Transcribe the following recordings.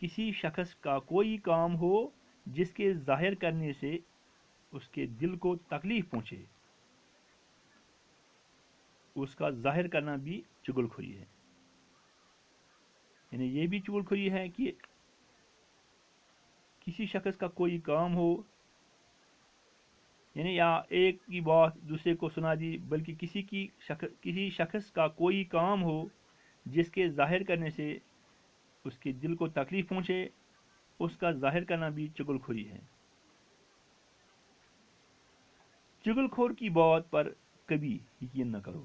کسی شخص کا کوئی کام ہو جس کے ظاہر کرنے سے اس کے دل کو تکلیف پہنچے، اس کا ظاہر کرنا بھی چغل خوری ہے. یعنی یہ بھی چغل خوری ہے کہ کسی شخص کا کوئی کام ہو، یعنی یا ایک کی بات دوسرے کو سنا دی، بلکہ کسی شخص کا کوئی کام ہو جس کے ظاہر کرنے سے اس کے دل کو تکلیف پہنچے، اس کا ظاہر کرنا بھی چغل خوری ہے. چغل خور کی بات پر کبھی یقین نہ کرو.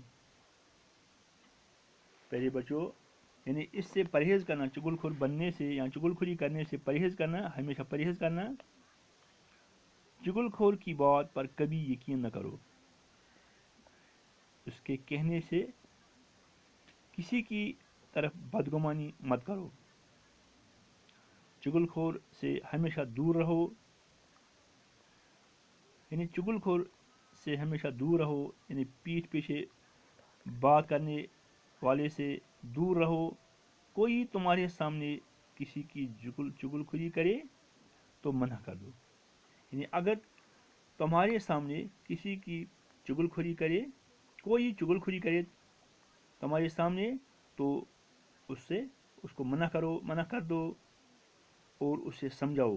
پہلے بچوں، یعنی اس سے پرہیز کرنا، چغل خور بننے سے یا چغل خوری کرنے سے پرہیز کرنا، ہمیشہ پرہیز کرنا. چغل خور کی بات پر کبھی یقین نہ کرو. اس کے کہنے سے کسی کی طرف بدگمانی مت کرو. چغل خور سے ہمیشہ دور رہو. یعنی چغل خور سے ہمیشہ دور رہو، یعنی پیٹھ پیچھے بات کرنے والے سے دور رہو. کوئی تمہارے سامنے کسی کی چغل خوری کرے تو منع کر دو. یعنی اگر تمہارے سامنے کسی کی چغل خوری کرے، کوئی چغل خوری کرے تمہارے سامنے، تو اس کو منع کر دو اور اسے سمجھاؤ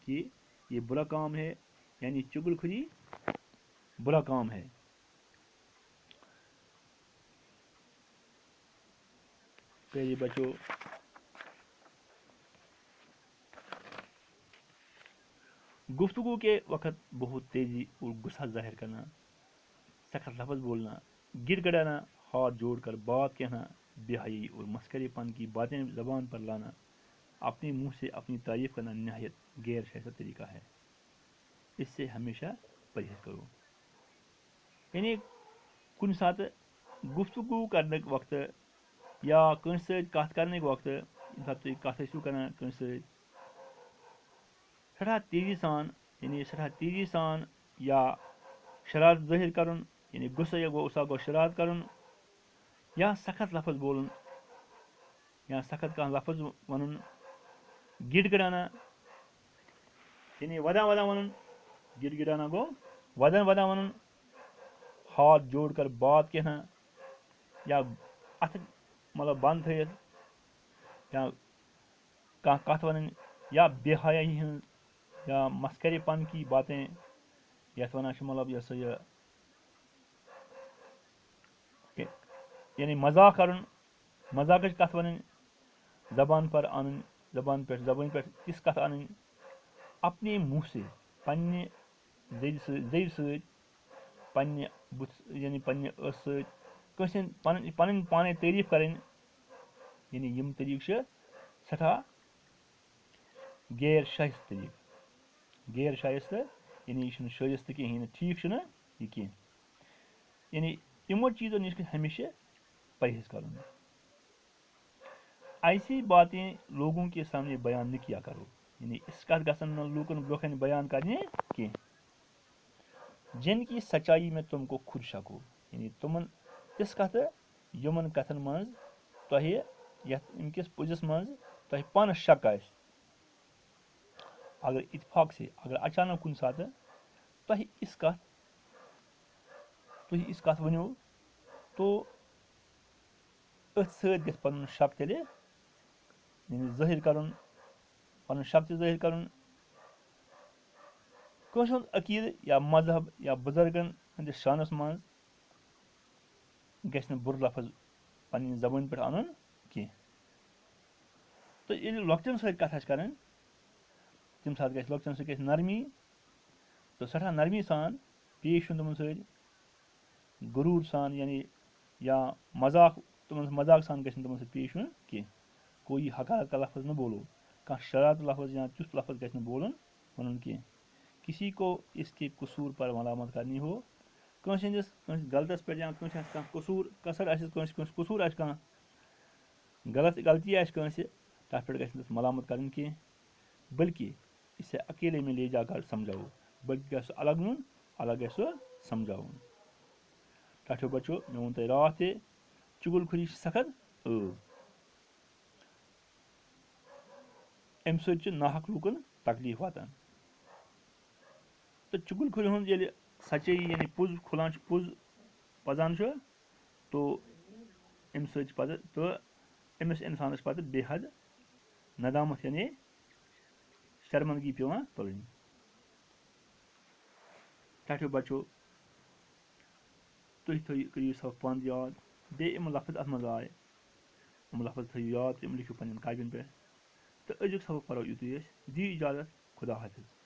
کہ یہ برا کام ہے. یعنی چغل خوری برا کام ہے. پیارے بچوں، گفتگو کے وقت بہت تیزی اور غصہ ظاہر کرنا، سخت لفظ بولنا، گر گڑانا، ہاتھ جوڑ کر بات کہنا، بے حیائی اور مسخرے پن کی باتیں زبان پر لانا، اپنے منہ سے اپنی تعریف کرنا نہایت غیر شائستہ طریقہ ہے. اس سے ہمیشہ پرہیز کرو. یعنی کن سات گفتگو کرنے کے وقت یا کنس کت کرنے کے وقت ییٚمہِ ساتہٕ تُہۍ کتھ ٲسِو کران کٲنٛسہِ سۭتۍ، سٮ۪ٹھاہ تیزی سان یا شرارت ظٲہر کرُن، یعنی غصہٕ گوٚو شرارت کرُن، یا سخت لفظ بولُن، یا سخت کانٛہہ لفظ ونُن، گڑ گڑانا، یعنی ودان ونُن. گڑ گڑانا گوٚو ودان ونُن، ہاتھ جوڑ کر بات کہنا، یا اتھٕ مطلب بنٛد تھٲیِتھ یا کانٛہہ کتھ ونٕنۍ، یا بے حیائی ہٕنٛز یا مسخرے پن کی باتیں یتھ ونان چھِ مطلب یہِ ہسا یہِ یعنی مذاق کرُن، مذاقٕچ کتھ ونٕنۍ، زبان پٮ۪ٹھ تِژھ کتھ انٕنۍ اپنے منہ سے، پننہِ زیٚوِ سۭتۍ، پننہِ بُتھہِ یعنی پننہِ ٲسہٕ سۭتۍ کٲنٛسہِ ہٕنٛدۍ پنٕنۍ پانے تعریف کرٕنۍ. یعنی یِم طریقہٕ چھِ سٮ۪ٹھاہ غیر شائستہ، یعنی یہ چھُنہٕ شائستہ کہیٖنۍ نہٕ، ٹھیک چھُنہٕ یہِ کینٛہہ. یعنی یِمو چیزو نش ہمیشہ پرہیز کرُن. ایسی باتیں لوگوں کے سامنے بیان نہ کیا کرو. یعنی اس کتھ گژھن نہٕ لوٗکن برونٛہہ کنہِ بیان کرنہِ کینٛہہ جن کی سچائی میں تم کو خود شک ہو. یعنی تمن تِژھ کتھٕ یِمن کتھن منٛز تۄہہِ یتھ أمکِس پوٚزِس منٛز تۄہہِ پانس شک آسہِ. اگر اتفاق سے، اگر اچانک کُنہِ ساتہٕ تۄہہِ یِژھ کتھ ؤنِو تو أتھۍ سۭتۍ گژھِ پنُن شک تیٚلہِ یعنی ظٲہر کرُن، پنُن شک تہِ ظٲہر کرُن. کٲنٛسہِ ہُنٛد عقیدٕ یا مذہب یا بُزرگن ہٕنٛدِس شانس منٛز گژھِ نہٕ بُرٕ لفظ پننہِ زبٲنۍ پٮ۪ٹھ انُن کینٛہہ. تہٕ ییٚلہِ لۄکٹٮ۪ن سۭتۍ کتھ آسہِ کرٕنۍ تمہِ ساتہٕ گژھِ لۄکٹٮ۪ن سۭتۍ گژھِ نرمی تہٕ سٮ۪ٹھاہ نرمی سان پیش یُن تِمن سۭتۍ، غروٗر سان، یعنی یا مذاق سان گژھِ نہٕ تِمن سۭتۍ پیش یُن کینٛہہ. کوئی حقارت کا لفظ نہ بولو، کانٛہہ شرارت لفظ یا تیُتھ لفظ گژھِ نہٕ ونُن کینٛہہ. کسی کو اس کے قصور پر ملامت کرنی ہو، کٲنٛسہِ غلطس پٮ۪ٹھ یا کٲنٛسہِ آسہِ کانٛہہ کثر آسٮ۪س، کٲنٛسہِ قصوٗر آسہِ، کانٛہہ غلطی آسہِ کٲنٛسہِ، تتھ پٮ۪ٹھ گژھِ نہٕ تتھ ملامت کرٕنۍ کینٛہہ، بلکہ اسے اکیلے میں لے جا کر سمجھاؤ. بلکہ گژھِ سُہ الگ نیُن، الگ گژھِ سُہ سمجھاوُن. ٹھٹھیو بچو، مےٚ ووٚن تۄہہِ راتھ تہِ چُغل خوری چھِ سخت ٲو. امہِ سۭتۍ چھِ ناحق لوٗکن تکلیٖف واتان تہٕ چُگل کھُرِ ہُنٛد ییٚلہِ سچٲیی یعنی پوٚز کھُلان چھُ پوٚز پزان چھُ تو امہِ سۭتۍ چھِ پتہٕ تہٕ أمِس اِنسانس پتہٕ بے حد ندامت یعنی شرمندگی پیٚوان تُلٕنۍ ٹھٹھیو بچو تُہۍ کٔرِو یہِ سبق پانہٕ یاد بیٚیہِ یِم لفظ اتھ منٛز آے یِم لفظ تھٲیِو یاد تہٕ یِم لیکھِو پنٕنٮ۪ن کاپین پٮ۪ٹھ تہٕ أزیُک سبق پرو یُتُے أسۍ دِیِو اِجازت خدا حافظ